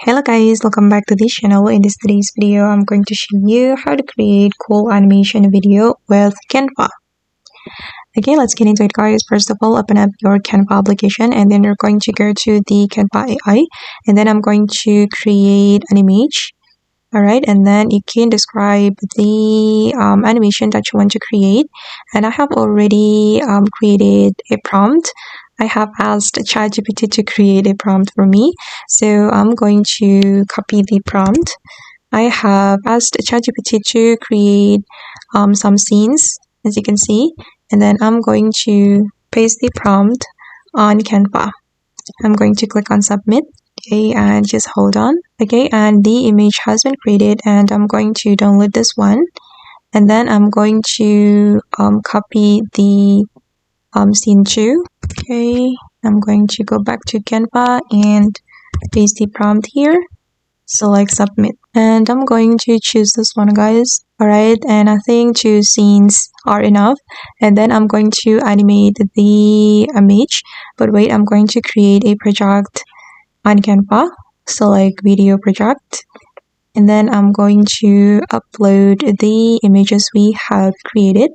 Hello guys, welcome back to this channel. In today's video, I'm going to show you how to create cool animation video with Canva. Okay, let's get into it guys. First of all, open up your Canva application and then you're going to go to the Canva AI and then I'm going to create an image. Alright, and then you can describe the animation that you want to create. And I have already created a prompt. I have asked ChatGPT to create a prompt for me. So I'm going to copy the prompt. I have asked ChatGPT to create some scenes, as you can see. And then I'm going to paste the prompt on Canva. I'm going to click on submit. Okay, and just hold on. Okay, and the image has been created and I'm going to download this one. And then I'm going to copy the scene 2. Okay, I'm going to go back to Canva and paste the prompt here. Select submit. And I'm going to choose this one, guys. Alright, and I think 2 scenes are enough. And then I'm going to animate the image. But wait, I'm going to create a project on Canva. Select video project. And then I'm going to upload the images we have created.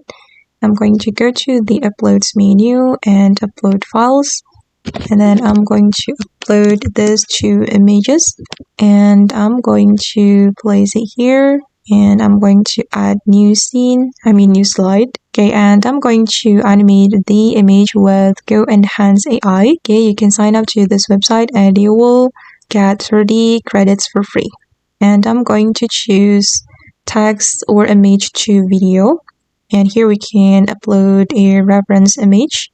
I'm going to go to the uploads menu and upload files. And then I'm going to upload these 2 images. And I'm going to place it here. And I'm going to add new slide. Okay, and I'm going to animate the image with Go Enhance AI. Okay, you can sign up to this website and you will get 30 credits for free. And I'm going to choose text or image to video. And here we can upload a reference image.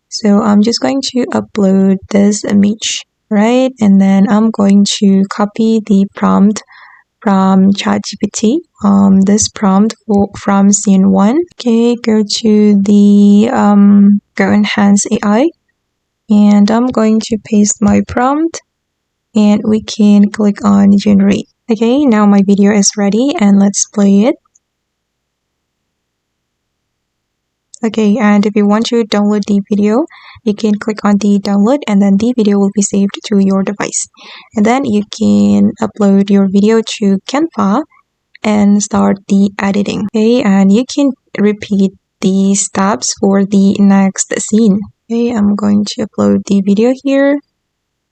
So I'm just going to upload this image, right? And then I'm going to copy the prompt from ChatGPT. This prompt from scene 1. Okay, go to the Go Enhance AI. And I'm going to paste my prompt. And we can click on generate. Okay, now my video is ready and let's play it. Okay, and if you want to download the video, you can click on the download and then the video will be saved to your device. And then you can upload your video to Canva and start the editing. Okay, and you can repeat the steps for the next scene. Okay, I'm going to upload the video here.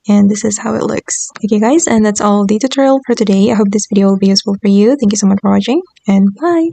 And this is how it looks. Okay guys, and that's all the tutorial for today. I hope this video will be useful for you. Thank you so much for watching and bye.